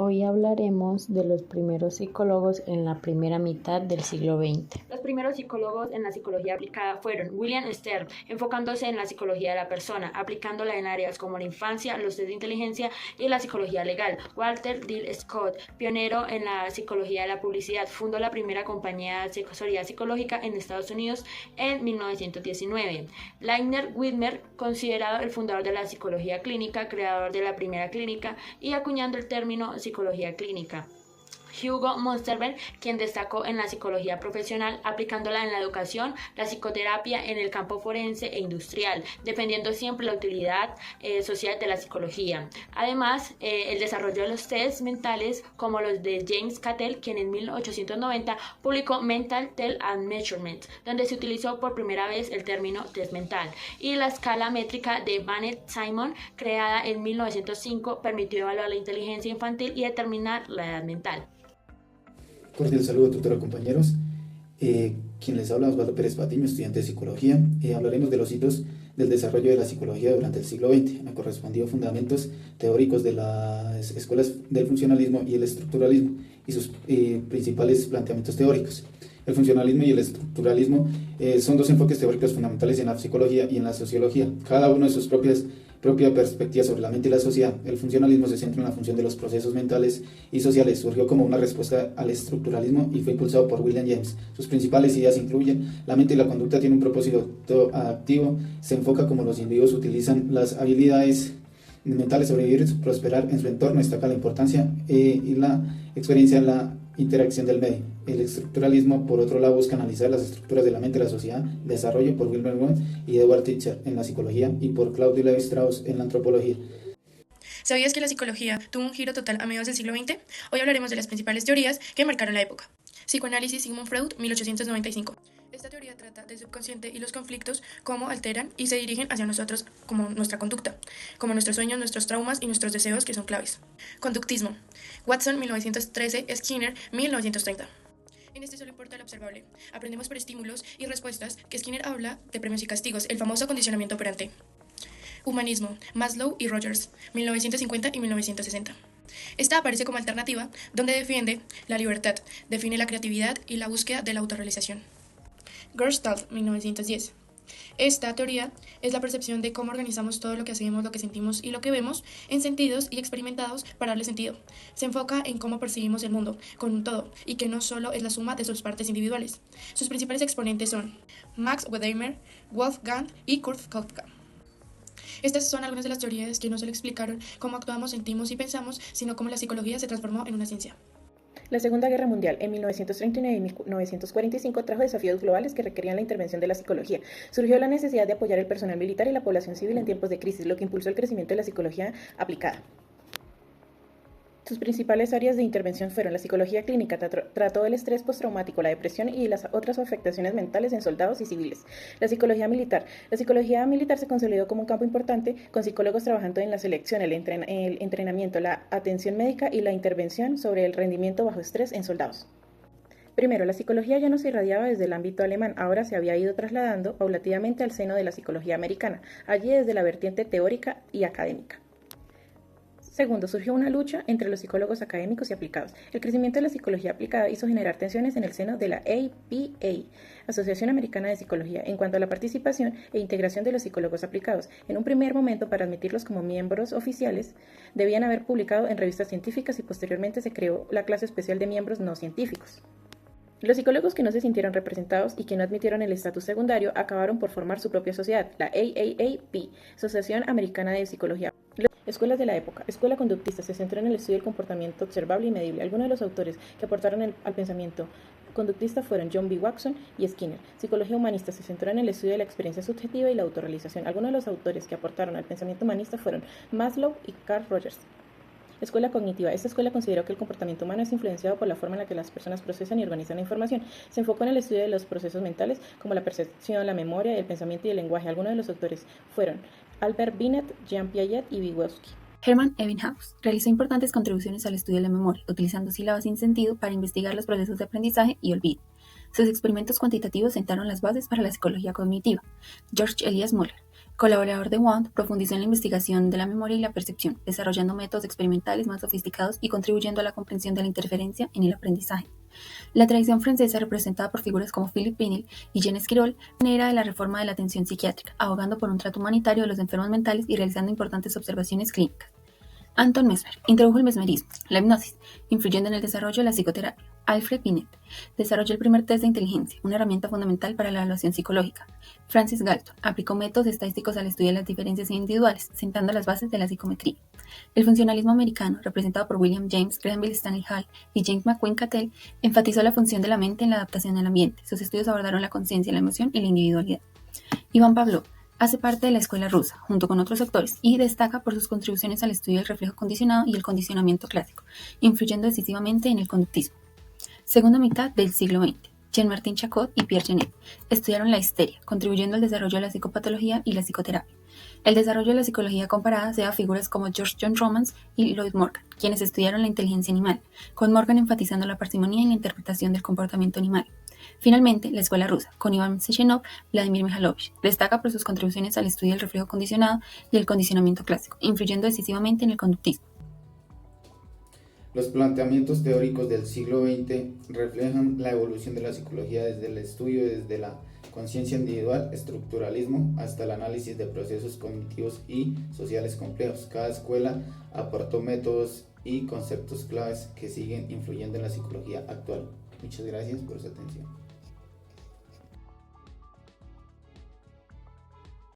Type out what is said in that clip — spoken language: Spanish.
Hoy hablaremos de los primeros psicólogos en la primera mitad del siglo XX. Los primeros psicólogos en la psicología aplicada fueron William Stern, enfocándose en la psicología de la persona, aplicándola en áreas como la infancia, los test de inteligencia y la psicología legal. Walter D. Scott, pionero en la psicología de la publicidad, fundó la primera compañía de asesoría psicológica en Estados Unidos en 1919. Leonard Whitmer, considerado el fundador de la psicología clínica, creador de la primera clínica y acuñando el término psicología clínica. Hugo Monsterberg, quien destacó en la psicología profesional, aplicándola en la educación, la psicoterapia en el campo forense e industrial, defendiendo siempre la utilidad social de la psicología. Además, el desarrollo de los tests mentales, como los de James Cattell, quien en 1890 publicó Mental Test and Measurement, donde se utilizó por primera vez el término test mental, y la escala métrica de Binet-Simon, creada en 1905, permitió evaluar la inteligencia infantil y determinar la edad mental. Cordial saludo, tutora, compañeros. Quien les habla, Osvaldo Pérez Patiño, estudiante de Psicología. Hablaremos de los hitos del desarrollo de la psicología durante el siglo XX. Me correspondió fundamentos teóricos de las escuelas del funcionalismo y el estructuralismo y sus principales planteamientos teóricos. El funcionalismo y el estructuralismo son dos enfoques teóricos fundamentales en la psicología y en la sociología, cada uno de sus propia perspectiva sobre la mente y la sociedad. El funcionalismo se centra en la función de los procesos mentales y sociales. Surgió como una respuesta al estructuralismo y fue impulsado por William James. Sus principales ideas incluyen: la mente y la conducta tienen un propósito activo, se enfoca cómo los individuos utilizan las habilidades mentales, sobrevivir y prosperar en su entorno, destaca la importancia y la experiencia en la interacción del medio. El estructuralismo, por otro lado, busca analizar las estructuras de la mente y la sociedad, desarrollo por Wilhelm Wundt y Edward Teacher en la psicología y por Claude Lévi-Strauss en la antropología. ¿Sabías que la psicología tuvo un giro total a mediados del siglo XX? Hoy hablaremos de las principales teorías que marcaron la época. Psicoanálisis, Sigmund Freud, 1895. Esta teoría trata del subconsciente y los conflictos, cómo alteran y se dirigen hacia nosotros, como nuestra conducta, como nuestros sueños, nuestros traumas y nuestros deseos, que son claves. Conductismo. Watson, 1913, Skinner, 1930. En este solo importa lo observable. Aprendemos por estímulos y respuestas, que Skinner habla de premios y castigos, el famoso condicionamiento operante. Humanismo, Maslow y Rogers, 1950 y 1960. Esta aparece como alternativa, donde defiende la libertad, define la creatividad y la búsqueda de la autorrealización. Gestalt, 1910. Esta teoría es la percepción de cómo organizamos todo lo que hacemos, lo que sentimos y lo que vemos en sentidos y experimentados para darle sentido. Se enfoca en cómo percibimos el mundo, con un todo, y que no solo es la suma de sus partes individuales. Sus principales exponentes son Max Wertheimer, Wolfgang y Kurt Kafka. Estas son algunas de las teorías que no solo explicaron cómo actuamos, sentimos y pensamos, sino cómo la psicología se transformó en una ciencia. La Segunda Guerra Mundial, en 1939 y 1945, trajo desafíos globales que requerían la intervención de la psicología. Surgió la necesidad de apoyar el personal militar y la población civil en tiempos de crisis, lo que impulsó el crecimiento de la psicología aplicada. Sus principales áreas de intervención fueron la psicología clínica, trató el estrés postraumático, la depresión y las otras afectaciones mentales en soldados y civiles. La psicología militar se consolidó como un campo importante, con psicólogos trabajando en la selección, el entrenamiento, la atención médica y la intervención sobre el rendimiento bajo estrés en soldados. Primero, la psicología ya no se irradiaba desde el ámbito alemán, ahora se había ido trasladando paulatinamente al seno de la psicología americana, allí desde la vertiente teórica y académica. Segundo, surgió una lucha entre los psicólogos académicos y aplicados. El crecimiento de la psicología aplicada hizo generar tensiones en el seno de la APA, Asociación Americana de Psicología, en cuanto a la participación e integración de los psicólogos aplicados. En un primer momento, para admitirlos como miembros oficiales, debían haber publicado en revistas científicas y posteriormente se creó la clase especial de miembros no científicos. Los psicólogos que no se sintieron representados y que no admitieron el estatus secundario acabaron por formar su propia sociedad, la AAAP, Asociación Americana de Psicología. Escuelas de la época. Escuela conductista se centró en el estudio del comportamiento observable y medible. Algunos de los autores que aportaron al pensamiento conductista fueron John B. Watson y Skinner. Psicología humanista se centró en el estudio de la experiencia subjetiva y la autorrealización. Algunos de los autores que aportaron al pensamiento humanista fueron Maslow y Carl Rogers. Escuela cognitiva. Esta escuela consideró que el comportamiento humano es influenciado por la forma en la que las personas procesan y organizan la información. Se enfocó en el estudio de los procesos mentales, como la percepción, la memoria, el pensamiento y el lenguaje. Algunos de los autores fueron Albert Binet, Jean Piaget y Vygotsky. Hermann Ebbinghaus realizó importantes contribuciones al estudio de la memoria, utilizando sílabas sin sentido para investigar los procesos de aprendizaje y olvido. Sus experimentos cuantitativos sentaron las bases para la psicología cognitiva. George Elias Müller Colaborador de Wundt, profundizó en la investigación de la memoria y la percepción, desarrollando métodos experimentales más sofisticados y contribuyendo a la comprensión de la interferencia en el aprendizaje. La tradición francesa, representada por figuras como Philippe Pinel y Jean Esquirol, pionera de la reforma de la atención psiquiátrica, abogando por un trato humanitario de los enfermos mentales y realizando importantes observaciones clínicas. Anton Mesmer introdujo el mesmerismo, la hipnosis, influyendo en el desarrollo de la psicoterapia. Alfred Binet desarrolló el primer test de inteligencia, una herramienta fundamental para la evaluación psicológica. Francis Galton aplicó métodos estadísticos al estudio de las diferencias individuales, sentando las bases de la psicometría. El funcionalismo americano, representado por William James, Granville Stanley Hall y James McQueen Cattell, enfatizó la función de la mente en la adaptación al ambiente. Sus estudios abordaron la conciencia, la emoción y la individualidad. Iván Pavlov hace parte de la escuela rusa, junto con otros autores, y destaca por sus contribuciones al estudio del reflejo condicionado y el condicionamiento clásico, influyendo decisivamente en el conductismo. Segunda mitad del siglo XX. Jean-Martin Charcot y Pierre Janet estudiaron la histeria, contribuyendo al desarrollo de la psicopatología y la psicoterapia. El desarrollo de la psicología comparada se da a figuras como George John Romans y Lloyd Morgan, quienes estudiaron la inteligencia animal, con Morgan enfatizando la parsimonía y la interpretación del comportamiento animal. Finalmente, la escuela rusa, con Iván Sechenov, Vladimir Mihalovich, destaca por sus contribuciones al estudio del reflejo condicionado y el condicionamiento clásico, influyendo decisivamente en el conductismo. Los planteamientos teóricos del siglo XX reflejan la evolución de la psicología desde el estudio desde la conciencia individual, estructuralismo, hasta el análisis de procesos cognitivos y sociales complejos. Cada escuela aportó métodos y conceptos claves que siguen influyendo en la psicología actual. Muchas gracias por su atención.